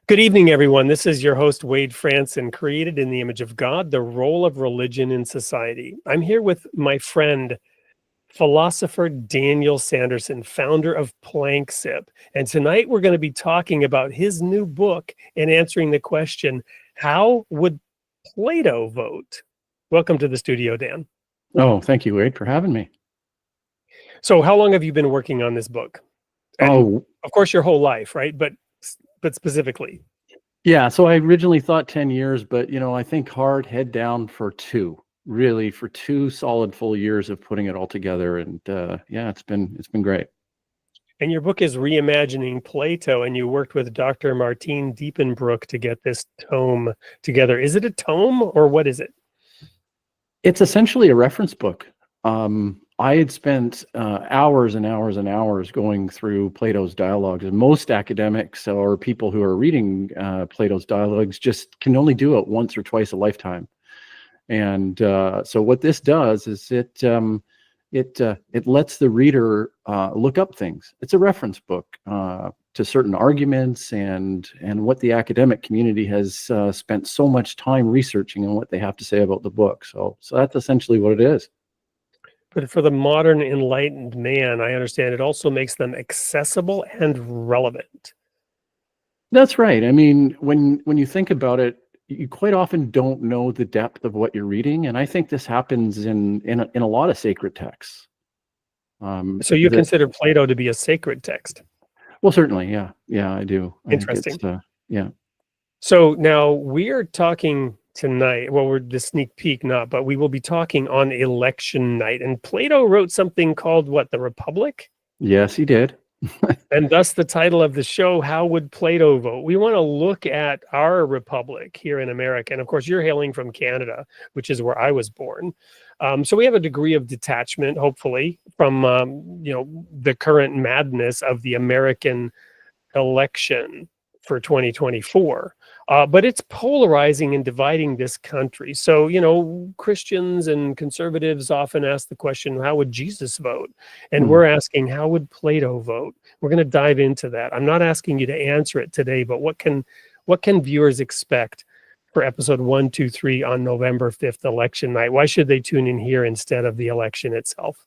Good evening, everyone. This is your host, Wade Franson, created in the image of God, the role of religion in society. I'm here with my friend, philosopher Daniel Sanderson, founder of planksip. And tonight we're going to be talking about his new book and answering the question, how would Plato vote? Welcome to the studio, Dan. Oh, thank you, Wade, for having me. So how long have you been working on this book? And of course, your whole life, right? But specifically. Yeah, so I originally thought 10 years, but I think hard head down for two solid full years of putting it all together. And yeah, it's been great. And your book is Reimagining Plato, and you worked with Dr. Martine Diepenbrook to get this tome together. Is it a tome or what is it? It's essentially a reference book. I had spent hours and hours and hours going through Plato's dialogues, and most academics or people who are reading Plato's dialogues just can only do it once or twice a lifetime. And so what this does is it lets the reader look up things. It's a reference book to certain arguments and what the academic community has spent so much time researching and what they have to say about the book. So that's essentially what it is. But for the modern enlightened man, I understand it also makes them accessible and relevant. That's right. I mean, when you think about it, you quite often don't know the depth of what you're reading, and I think this happens in a lot of sacred texts. So you consider Plato to be a sacred text? Well, certainly, yeah, I do. Interesting. Yeah. So now we are talking tonight, well, we're the sneak peek, but we will be talking on election night. And Plato wrote something called what, the Republic? Yes, he did. And thus the title of the show, How Would Plato Vote? We want to look at our republic here in America. And of course, you're hailing from Canada, which is where I was born. So we have a degree of detachment, hopefully, from the current madness of the American election for 2024. But it's polarizing and dividing this country. So, Christians and conservatives often ask the question, how would Jesus vote? And we're asking, how would Plato vote? We're going to dive into that. I'm not asking you to answer it today, but what can viewers expect for episode 1, 2, 3 on November 5th, election night? Why should they tune in here instead of the election itself?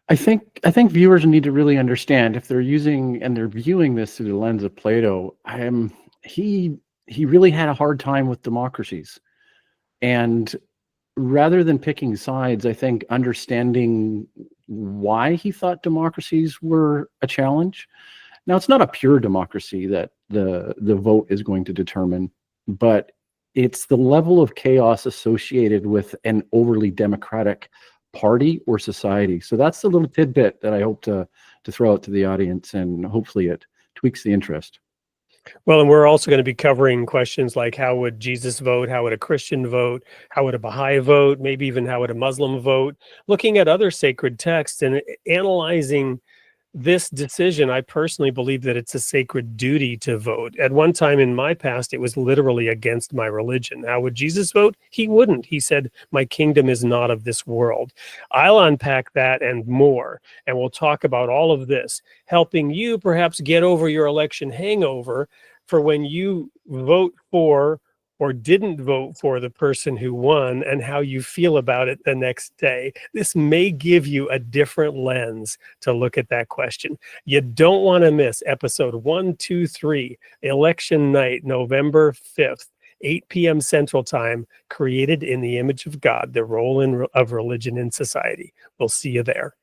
I think viewers need to really understand, if they're using and they're viewing this through the lens of Plato, he really had a hard time with democracies. And rather than picking sides, I think understanding why he thought democracies were a challenge. Now, it's not a pure democracy that the vote is going to determine, but it's the level of chaos associated with an overly democratic party or society. So that's the little tidbit that I hope to throw out to the audience, and hopefully it tweaks the interest. Well, and we're also going to be covering questions like, how would Jesus vote? How would a Christian vote? How would a Baha'i vote? Maybe even how would a Muslim vote? Looking at other sacred texts and analyzing this decision. I personally believe that it's a sacred duty to vote. At one time in my past, it was literally against my religion. How would Jesus vote? He wouldn't. He said, my kingdom is not of this world. I'll unpack that and more, and we'll talk about all of this, helping you perhaps get over your election hangover for when you vote for or didn't vote for the person who won, and how you feel about it the next day. This may give you a different lens to look at that question. You don't want to miss episode 1, 2, 3, election night, November 5th, 8 p.m. Central Time, created in the image of God, the role of religion in society. We'll see you there.